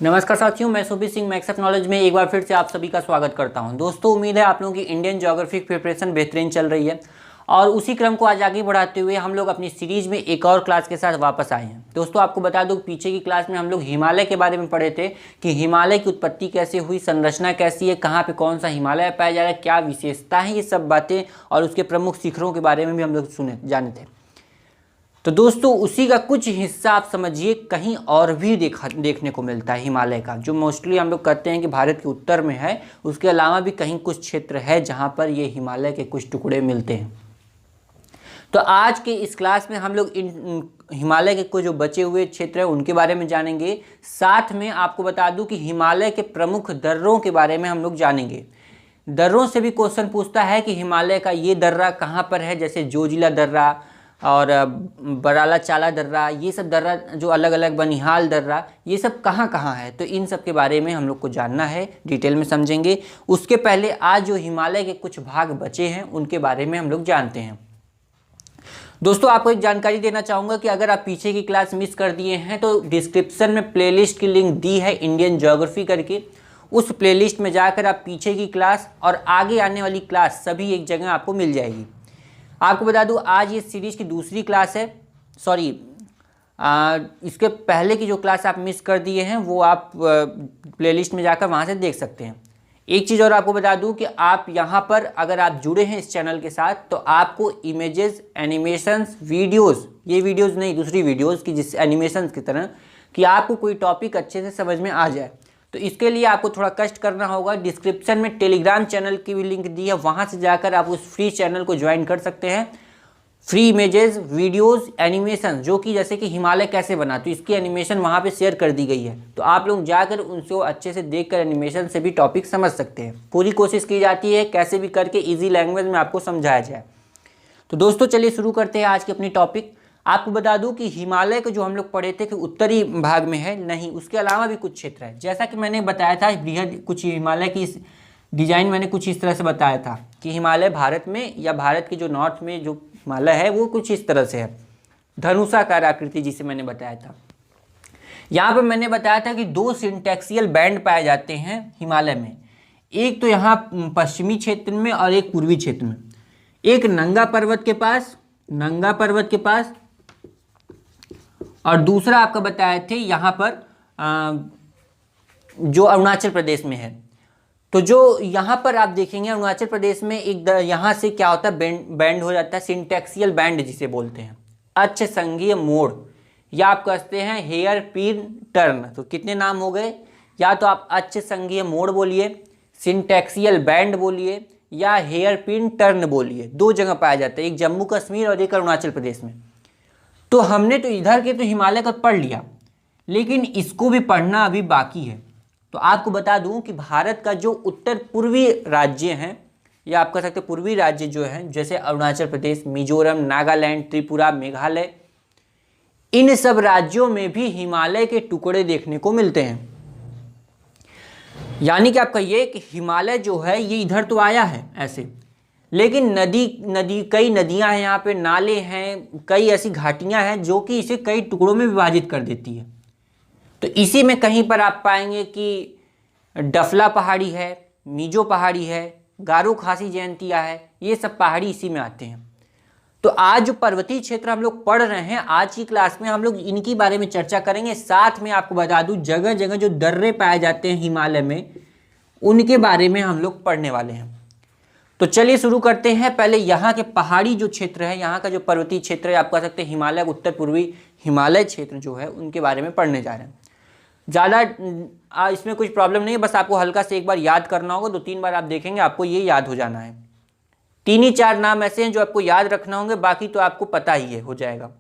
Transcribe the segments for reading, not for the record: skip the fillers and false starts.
नमस्कार साथियों, मैं Subir Singh max of knowledge में एक बार फिर से आप सभी का स्वागत करता हूं। दोस्तों, उम्मीद है आप लोगों की इंडियन ज्योग्राफी प्रिपरेशन बेहतरीन चल रही है और उसी क्रम को आज आगे बढ़ाते हुए हम लोग अपनी सीरीज में एक और क्लास के साथ वापस आए हैं। दोस्तों, आपको बता दूं, पीछे की क्लास में हम लोग हिमालय के बारे में पढ़े थे कि हिमालय की उत्पत्ति कैसे हुई, संरचना कैसी है, कहाँ पे कौन सा हिमालय पाया जा रहा है, क्या विशेषता है, ये सब बातें और उसके प्रमुख शिखरों के बारे में भी हम लोग जाने थे। तो दोस्तों, उसी का कुछ हिस्सा आप समझिए कहीं और भी देखने को मिलता है। हिमालय का जो मोस्टली हम लोग कहते हैं कि भारत के उत्तर में है, उसके अलावा भी कहीं कुछ क्षेत्र है जहां पर ये हिमालय के कुछ टुकड़े मिलते हैं। तो आज के इस क्लास में हम लोग इन हिमालय के कुछ जो बचे हुए क्षेत्र हैं उनके बारे में जानेंगे। साथ में आपको बता दूं कि हिमालय के प्रमुख दर्रों के बारे में हम लोग जानेंगे। दर्रों से भी क्वेश्चन पूछता है कि हिमालय का ये दर्रा कहाँ पर है, जैसे जोजिला दर्रा और बराला चाला दर्रा, ये सब दर्रा जो अलग अलग, बनिहाल दर्रा, ये सब कहाँ कहाँ है। तो इन सब के बारे में हम लोग को जानना है, डिटेल में समझेंगे। उसके पहले आज जो हिमालय के कुछ भाग बचे हैं उनके बारे में हम लोग जानते हैं। दोस्तों, आपको एक जानकारी देना चाहूँगा कि अगर आप पीछे की क्लास मिस कर दिए हैं तो डिस्क्रिप्शन में प्लेलिस्ट की लिंक दी है इंडियन ज्योग्राफी करके। उस प्लेलिस्ट में जाकर आप पीछे की क्लास और आगे आने वाली क्लास सभी एक जगह आपको मिल जाएगी। आपको बता दूं, आज ये सीरीज की दूसरी क्लास है। सॉरी, इसके पहले की जो क्लास आप मिस कर दिए हैं वो आप प्लेलिस्ट में जाकर वहाँ से देख सकते हैं। एक चीज़ और आपको बता दूं कि आप यहाँ पर अगर आप जुड़े हैं इस चैनल के साथ तो आपको इमेजेस, एनिमेशंस, वीडियोस, ये वीडियोस नहीं दूसरी वीडियोस की जिस एनिमेशंस की तरह, कि आपको कोई टॉपिक अच्छे से समझ में आ जाए। तो इसके लिए आपको थोड़ा कष्ट करना होगा। डिस्क्रिप्शन में टेलीग्राम चैनल की भी लिंक दी है, वहाँ से जाकर आप उस फ्री चैनल को ज्वाइन कर सकते हैं। फ्री इमेजेस, वीडियोस, एनिमेशन, जो कि जैसे कि हिमालय कैसे बना, तो इसकी एनिमेशन वहाँ पे शेयर कर दी गई है। तो आप लोग जाकर उनको अच्छे से देखकर एनिमेशन से भी टॉपिक समझ सकते हैं। पूरी कोशिश की जाती है कैसे भी करके ईजी लैंग्वेज में आपको समझाया जाए। तो दोस्तों, चलिए शुरू करते हैं आज की अपनी टॉपिक। आपको बता दूं कि हिमालय को जो हम लोग पढ़े थे कि उत्तरी भाग में है, नहीं, उसके अलावा भी कुछ क्षेत्र है। जैसा कि मैंने बताया था, बृहद कुछ हिमालय की डिजाइन मैंने कुछ इस तरह से बताया था कि हिमालय भारत में या भारत के जो नॉर्थ में जो हिमालय है वो कुछ इस तरह से है, धनुषाकार आकृति जिसे मैंने बताया था। यहाँ पर मैंने बताया था कि दो सिंटैक्सियल बैंड पाए जाते हैं हिमालय में, एक तो यहाँ पश्चिमी क्षेत्र में और एक पूर्वी क्षेत्र में। एक नंगा पर्वत के पास और दूसरा आपका बताए थे यहाँ पर जो अरुणाचल प्रदेश में है। तो जो यहाँ पर आप देखेंगे अरुणाचल प्रदेश में एक यहाँ से क्या होता है, बैंड हो जाता है, सिंटैक्सियल बैंड जिसे बोलते हैं, अक्ष संघीय मोड़, या आप कहते हैं हेयर पिन टर्न। तो कितने नाम हो गए, या तो आप अक्ष संघीय मोड़ बोलिए, सिंटैक्सियल बैंड बोलिए, या हेयर पिन टर्न बोलिए। दो जगह पाया जाता है, एक जम्मू कश्मीर और एक अरुणाचल प्रदेश में। तो हमने तो इधर के तो हिमालय का पढ़ लिया, लेकिन इसको भी पढ़ना अभी बाकी है। तो आपको बता दूं कि भारत का जो उत्तर पूर्वी राज्य हैं, या आप कह सकते हैं पूर्वी राज्य जो हैं, जैसे अरुणाचल प्रदेश, मिजोरम, नागालैंड, त्रिपुरा, मेघालय, इन सब राज्यों में भी हिमालय के टुकड़े देखने को मिलते हैं। यानी कि आप कहिए कि हिमालय जो है ये इधर तो आया है ऐसे, लेकिन कई नदियां हैं यहाँ पे, नाले हैं, कई ऐसी घाटियां हैं जो कि इसे कई टुकड़ों में विभाजित कर देती है। तो इसी में कहीं पर आप पाएंगे कि डफला पहाड़ी है, मीजो पहाड़ी है, गारो खासी जयंतिया है, ये सब पहाड़ी इसी में आते हैं। तो आज जो पर्वतीय क्षेत्र हम लोग पढ़ रहे हैं, आज की क्लास में हम लोग इनकी बारे में चर्चा करेंगे। साथ में आपको बता दूं, जगह जगह जो दर्रे पाए जाते हैं हिमालय में, उनके बारे में हम लोग पढ़ने वाले हैं। तो चलिए शुरू करते हैं। पहले यहाँ के पहाड़ी जो क्षेत्र है, यहाँ का जो पर्वतीय क्षेत्र है, आप कह सकते हैं हिमालय, उत्तर पूर्वी हिमालय क्षेत्र जो है, उनके बारे में पढ़ने जा रहे हैं। ज़्यादा इसमें कुछ प्रॉब्लम नहीं है, बस आपको हल्का से एक बार याद करना होगा, 2-3 बार आप देखेंगे आपको ये याद हो जाना है। 3 ही 4 नाम ऐसे हैं जो आपको याद रखना होंगे, बाकी तो आपको पता ही है, हो जाएगा।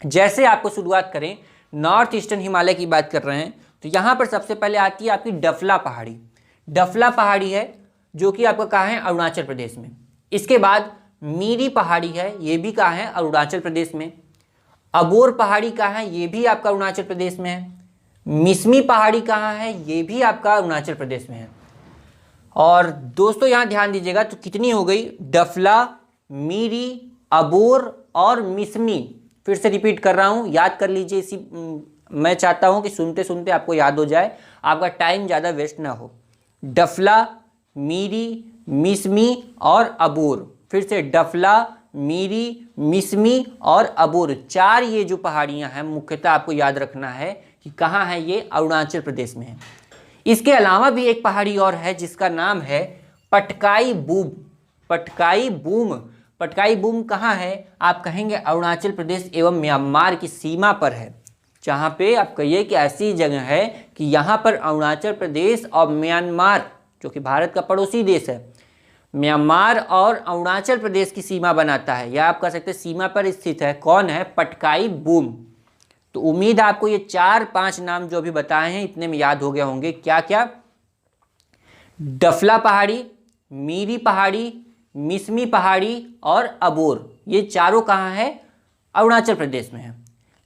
जैसे आपको शुरुआत करें, नॉर्थ ईस्टर्न हिमालय की बात कर रहे हैं, तो यहाँ पर सबसे पहले आती है आपकी डफला पहाड़ी। डफला पहाड़ी है जो कि आपका कहाँ है, अरुणाचल प्रदेश में। इसके बाद मीरी पहाड़ी है, ये भी कहाँ है, अरुणाचल प्रदेश में। अगोर पहाड़ी कहाँ है, ये भी आपका अरुणाचल प्रदेश में है। मिसमी पहाड़ी कहाँ है, ये भी आपका अरुणाचल प्रदेश में है। और दोस्तों यहाँ ध्यान दीजिएगा, तो कितनी हो गई, डफला, मीरी, अबोर और मिसमी। फिर से रिपीट कर रहा हूँ, याद कर लीजिए इसी मैं चाहता हूँ कि सुनते सुनते आपको याद हो जाए, आपका टाइम ज़्यादा वेस्ट ना हो। डफला, मीरी, मिसमी और अबोर। फिर से डफला, मीरी, मिसमी और अबोर, 4 ये जो पहाड़ियाँ हैं मुख्यतः आपको याद रखना है कि कहाँ है ये, अरुणाचल प्रदेश में है। इसके अलावा भी एक पहाड़ी और है जिसका नाम है Patkai boom. Patkai boom, Patkai boom कहाँ है, आप कहेंगे अरुणाचल प्रदेश एवं म्यांमार की सीमा पर है। जहाँ पे आप कहिए कि ऐसी जगह है कि यहाँ पर अरुणाचल प्रदेश और म्यांमार, जो कि भारत का पड़ोसी देश है, म्यांमार और अरुणाचल प्रदेश की सीमा बनाता है, या आप कह सकते हैं सीमा पर स्थित है। कौन है, पटकाई बूम। तो उम्मीद है आपको ये 4-5 नाम जो अभी बताए हैं इतने में याद हो गए होंगे। क्या क्या, डफला पहाड़ी, मीरी पहाड़ी, मिसमी पहाड़ी और अबोर, ये चारों कहाँ है, अरुणाचल प्रदेश में है।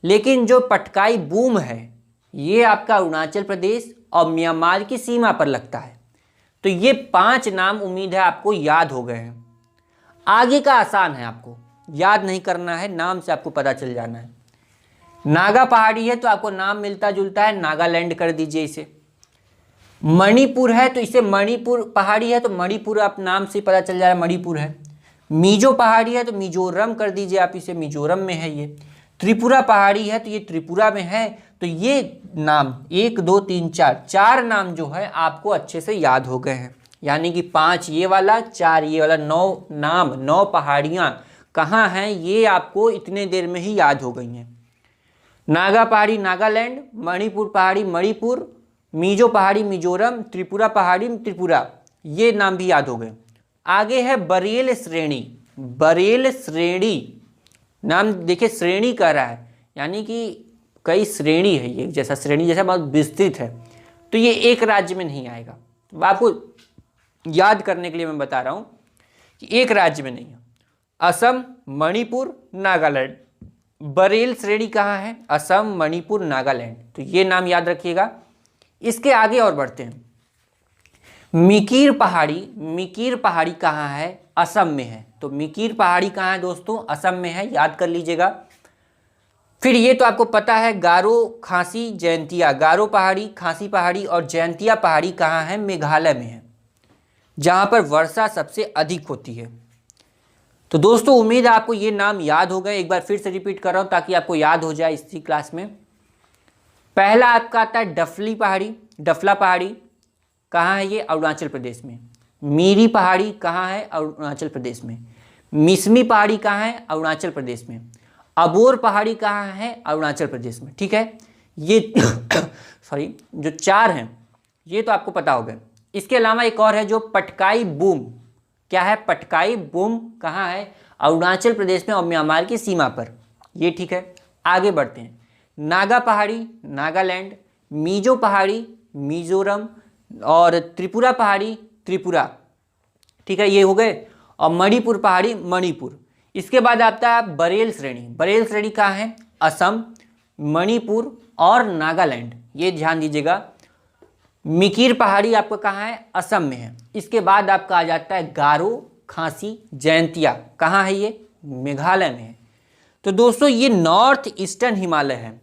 लेकिन जो पटकाई बूम है ये आपका अरुणाचल प्रदेश और म्यांमार की सीमा पर लगता है। तो ये 5 नाम उम्मीद है आपको याद हो गए हैं। आगे का आसान है, आपको याद नहीं करना है, नाम से आपको पता चल जाना है। नागा पहाड़ी है तो आपको नाम मिलता जुलता है, नागालैंड कर दीजिए इसे। मणिपुर है तो इसे मणिपुर पहाड़ी है तो मणिपुर आप नाम से पता चल जा रहा है, मणिपुर है। मिजो पहाड़ी है तो मिजोरम कर दीजिए आप इसे, मिजोरम में है ये। त्रिपुरा पहाड़ी है तो ये त्रिपुरा में है। तो ये नाम 1 2 3 4 नाम जो है आपको अच्छे से याद हो गए हैं। यानी कि 5 ये वाला, 4 ये वाला, 9 नाम, 9 पहाड़ियाँ कहाँ हैं ये आपको इतने देर में ही याद हो गई हैं। नागा पहाड़ी नागालैंड, मणिपुर पहाड़ी मणिपुर, मिजो पहाड़ी मिजोरम, त्रिपुरा पहाड़ी त्रिपुरा, ये नाम भी याद हो गए। आगे है बरेल श्रेणी। बरेल श्रेणी नाम देखिए, श्रेणी कह रहा है यानी कि कई श्रेणी है, ये जैसा श्रेणी जैसा बहुत विस्तृत है। तो ये एक राज्य में नहीं आएगा, आपको याद करने के लिए मैं बता रहा हूँ कि एक राज्य में नहीं है। असम, मणिपुर, नागालैंड, बरेल श्रेणी कहाँ है, असम, मणिपुर, नागालैंड। तो ये नाम याद रखिएगा। इसके आगे और बढ़ते हैं। मिकिर पहाड़ी, मिकिर पहाड़ी कहाँ है, असम में है। तो मिकिर पहाड़ी कहाँ है दोस्तों, असम में है, याद कर लीजिएगा। फिर ये तो आपको पता है, गारो, खासी, जयंतिया। गारो पहाड़ी, खासी पहाड़ी और जयंतिया पहाड़ी कहाँ है, मेघालय में है, जहाँ पर वर्षा सबसे अधिक होती है। तो दोस्तों उम्मीद है आपको ये नाम याद हो गए। एक बार फिर से रिपीट कर रहा हूँ ताकि आपको याद हो जाए इसी क्लास में। पहला आपका आता है डफली पहाड़ी, डफला पहाड़ी कहाँ है ये, अरुणाचल प्रदेश में। मीरी पहाड़ी कहाँ है, अरुणाचल प्रदेश में। मिसमी पहाड़ी कहाँ है, अरुणाचल प्रदेश में। अबोर पहाड़ी कहाँ है, अरुणाचल प्रदेश में। ठीक है, ये सॉरी जो 4 हैं ये तो आपको पता होगा। इसके अलावा एक और है जो पटकाई बूम। क्या है, पटकाई बूम कहाँ है, अरुणाचल प्रदेश में और म्यांमार की सीमा पर। ये ठीक है, आगे बढ़ते हैं। नागा पहाड़ी नागालैंड, मिजो पहाड़ी मिजोरम और त्रिपुरा पहाड़ी त्रिपुरा। ठीक है, ये हो गए। और मणिपुर पहाड़ी मणिपुर। इसके बाद आता है बरेल श्रेणी। बरेल श्रेणी कहाँ है, असम, मणिपुर और नागालैंड। ये ध्यान दीजिएगा। मिकिर पहाड़ी आपका कहाँ है, असम में है। इसके बाद आपका आ जाता है गारो, खासी, जयंतिया। कहाँ है ये, मेघालय में है। तो दोस्तों ये नॉर्थ ईस्टर्न हिमालय है।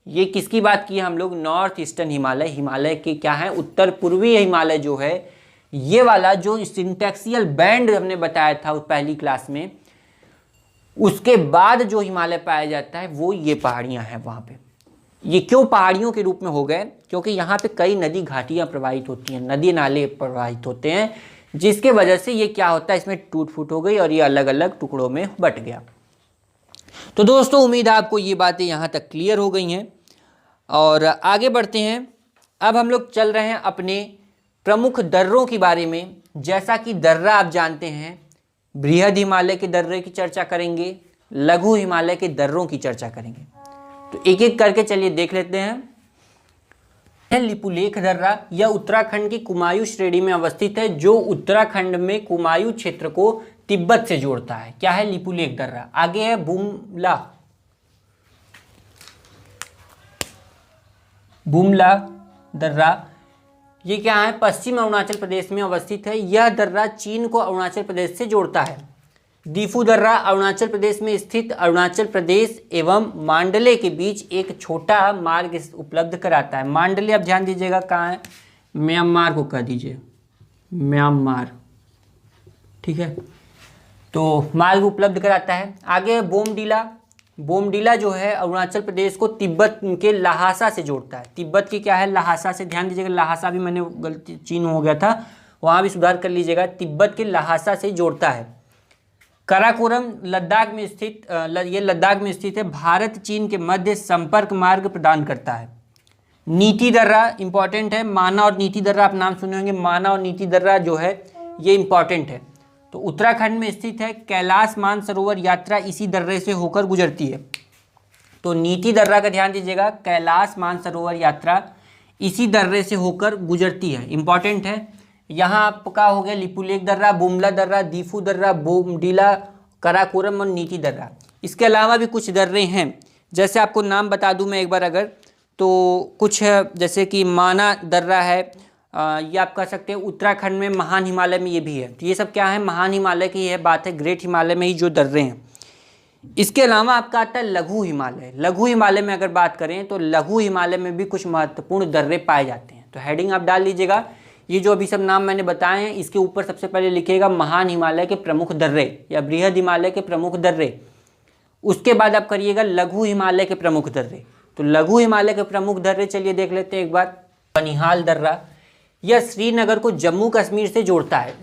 ये किसकी बात की है हम लोग, नॉर्थ ईस्टर्न हिमालय। हिमालय के क्या है, उत्तर पूर्वी हिमालय जो है, ये वाला जो सिंटैक्सियल बैंड हमने बताया था उस पहली क्लास में, उसके बाद जो हिमालय पाया जाता है वो ये पहाड़ियाँ हैं वहाँ पे। ये क्यों पहाड़ियों के रूप में हो गए, क्योंकि यहाँ पे कई नदी घाटियाँ प्रवाहित होती हैं, नदी नाले प्रवाहित होते हैं, जिसके वजह से ये क्या होता है, इसमें टूट फूट हो गई और ये अलग अलग टुकड़ों में बट गया। तो दोस्तों उम्मीद है आपको ये बातें यहाँ तक क्लियर हो गई हैं और आगे बढ़ते हैं। अब हम लोग चल रहे हैं अपने प्रमुख दर्रों के बारे में। जैसा कि दर्रा आप जानते हैं, बृहद हिमालय के दर्रे की चर्चा करेंगे, लघु हिमालय के दर्रों की चर्चा करेंगे। तो एक एक करके चलिए देख लेते हैं। लिपुलेख दर्रा यह उत्तराखंड की कुमायूं श्रेणी में अवस्थित है, जो उत्तराखंड में कुमायूं क्षेत्र को तिब्बत से जोड़ता है। क्या है, लिपुलेख दर्रा। आगे है बुमला, बुमला दर्रा। ये क्या है, पश्चिम अरुणाचल प्रदेश में अवस्थित है। यह दर्रा चीन को अरुणाचल प्रदेश से जोड़ता है। दीफू दर्रा अरुणाचल प्रदेश में स्थित अरुणाचल प्रदेश एवं मांडले के बीच एक छोटा मार्ग उपलब्ध कराता है। मांडले अब ध्यान दीजिएगा कहाँ है, म्यांमार को कह दीजिए, म्यांमार, ठीक है। तो मार्ग उपलब्ध कराता है। आगे बोमडीला, बोमडीला जो है अरुणाचल प्रदेश को तिब्बत के लहासा से जोड़ता है। तिब्बत की क्या है, लहासा से, ध्यान दीजिएगा लहासा भी मैंने गलती चिन्ह हो गया था, वहाँ भी सुधार कर लीजिएगा, तिब्बत के लहासा से जोड़ता है। काराकोरम लद्दाख में स्थित, ये लद्दाख में स्थित है, भारत चीन के मध्य संपर्क मार्ग प्रदान करता है। नीति दर्रा इंपॉर्टेंट है, माना और नीति दर्रा आप नाम सुने होंगे, माना और नीति दर्रा जो है ये इंपॉर्टेंट है। तो उत्तराखंड में स्थित है, कैलाश मानसरोवर यात्रा इसी दर्रे से होकर गुजरती है। तो नीति दर्रा का ध्यान दीजिएगा, कैलाश मानसरोवर यात्रा इसी दर्रे से होकर गुजरती है, इंपॉर्टेंट है। यहाँ आपका हो गया लिपुलेख दर्रा, बुमला दर्रा, दीफू दर्रा, बोमडीला, काराकोरम और नीति दर्रा। इसके अलावा भी कुछ दर्रे हैं, जैसे आपको नाम बता दूं मैं एक बार अगर, तो कुछ जैसे कि माना दर्रा है, ये आप कह सकते हैं उत्तराखंड में, महान हिमालय में ये भी है। तो ये सब क्या है, महान हिमालय की यह बात है, ग्रेट हिमालय में ही जो दर्रे हैं। इसके अलावा आपका आता है लघु हिमालय। लघु हिमालय में अगर बात करें तो लघु हिमालय में भी कुछ महत्वपूर्ण दर्रे पाए जाते हैं। तो हेडिंग आप डाल लीजिएगा, ये जो अभी सब नाम मैंने बताए हैं इसके ऊपर सबसे पहले लिखिएगा महान हिमालय के प्रमुख दर्रे या बृहद हिमालय के प्रमुख दर्रे। उसके बाद आप करिएगा लघु हिमालय के प्रमुख दर्रे। तो लघु हिमालय के प्रमुख दर्रे चलिए देख लेते हैं एक बार। बनिहाल दर्रा, यह श्रीनगर को जम्मू कश्मीर से जोड़ता है,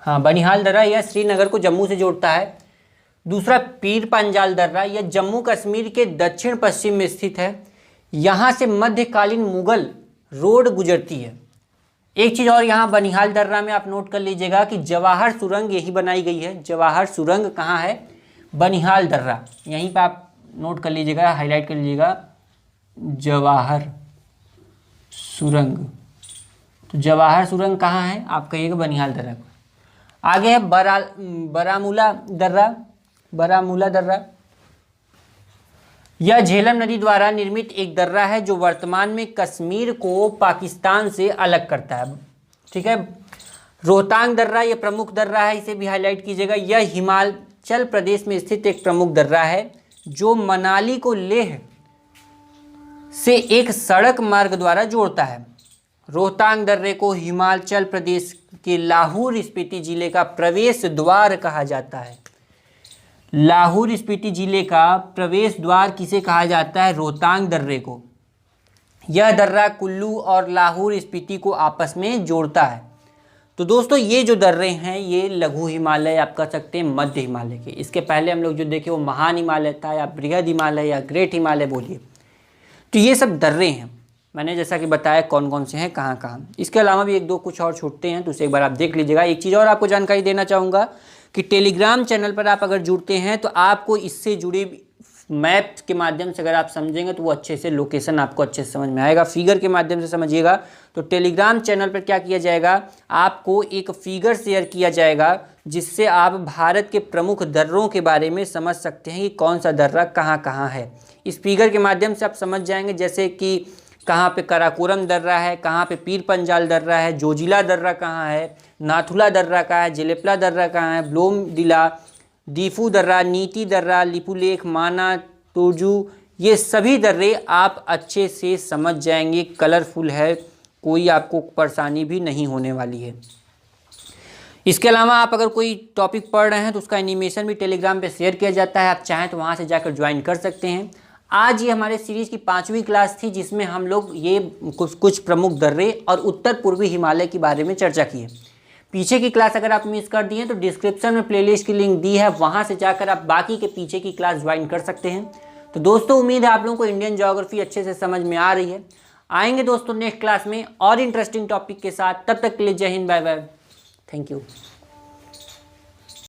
बनिहाल दर्रा यह श्रीनगर को जम्मू से जोड़ता है। दूसरा पीर पंजाल दर्रा, यह जम्मू कश्मीर के दक्षिण पश्चिम में स्थित है। यहाँ से मध्यकालीन मुगल रोड गुजरती है। एक चीज़ और यहाँ बनिहाल दर्रा में आप नोट कर लीजिएगा कि जवाहर सुरंग यही बनाई गई है। जवाहर सुरंग कहाँ है, बनिहाल दर्रा, यहीं पर आप नोट कर लीजिएगा, हाईलाइट कर लीजिएगा, जवाहर सुरंग। तो जवाहर सुरंग कहाँ है, आप कहिएगा बनिहाल दर्रा। आगे है बारामूला दर्रा, बारामूला दर्रा, यह झेलम नदी द्वारा निर्मित एक दर्रा है जो वर्तमान में कश्मीर को पाकिस्तान से अलग करता है, ठीक है। रोहतांग दर्रा यह प्रमुख दर्रा है, इसे भी हाईलाइट कीजिएगा। यह हिमाचल प्रदेश में स्थित एक प्रमुख दर्रा है जो मनाली को लेह से एक सड़क मार्ग द्वारा जोड़ता है। रोहतांग दर्रे को हिमाचल प्रदेश के लाहौर स्पीति जिले का प्रवेश द्वार कहा जाता है। लाहौर स्पीति जिले का प्रवेश द्वार किसे कहा जाता है, रोहतांग दर्रे को। यह दर्रा कुल्लू और लाहौर स्पीति को आपस में जोड़ता है। तो दोस्तों ये जो दर्रे हैं ये लघु हिमालय आप कह सकते हैं मध्य हिमालय के। इसके पहले हम लोग जो देखे वो महान हिमालय था या बृहद हिमालय या ग्रेट हिमालय बोलिए। तो ये सब दर्रे हैं, मैंने जैसा कि बताया कौन कौन से हैं कहाँ कहाँ। इसके अलावा भी एक दो कुछ और छूटते हैं तो उसे एक बार आप देख लीजिएगा। एक चीज़ और आपको जानकारी देना चाहूँगा कि टेलीग्राम चैनल पर आप अगर जुड़ते हैं तो आपको इससे जुड़ी मैप के माध्यम से अगर आप समझेंगे तो वो अच्छे से लोकेशन आपको अच्छे से समझ में आएगा। फिगर के माध्यम से समझिएगा तो टेलीग्राम चैनल पर क्या किया जाएगा, आपको एक फिगर शेयर किया जाएगा जिससे आप भारत के प्रमुख दर्रों के बारे में समझ सकते हैं कि कौन सा दर्रा कहाँ कहाँ है। इस फिगर के माध्यम से आप समझ जाएंगे जैसे कि कहाँ पे काराकोरम दर्रा है, कहाँ पे पीर पंजाल दर्रा है, जोजिला दर्रा कहाँ है, नाथुला दर्रा कहाँ है, जेलेपला दर्रा कहाँ है, बोमडीला, दीफू दर्रा, नीति दर्रा, लिपुलेख, माना, तुर्जू, ये सभी दर्रे आप अच्छे से समझ जाएंगे। कलरफुल है, कोई आपको परेशानी भी नहीं होने वाली है। इसके अलावा आप अगर कोई टॉपिक पढ़ रहे हैं तो उसका एनिमेशन भी टेलीग्राम पे शेयर किया जाता है, आप चाहें तो वहाँ से जाकर ज्वाइन कर सकते हैं। आज ये हमारे सीरीज़ की 5वीं क्लास थी जिसमें हम लोग ये कुछ प्रमुख दर्रे और उत्तर पूर्वी हिमालय के बारे में चर्चा की है। पीछे की क्लास अगर आप मिस कर दिए तो डिस्क्रिप्शन में प्लेलिस्ट की लिंक दी है, वहाँ से जाकर आप बाकी के पीछे की क्लास ज्वाइन कर सकते हैं। तो दोस्तों उम्मीद है आप लोगों को इंडियन ज्योग्राफी अच्छे से समझ में आ रही है। आएंगे दोस्तों नेक्स्ट क्लास में और इंटरेस्टिंग टॉपिक के साथ, तब तक के लिए जय हिंद, बाय बाय, थैंक यू।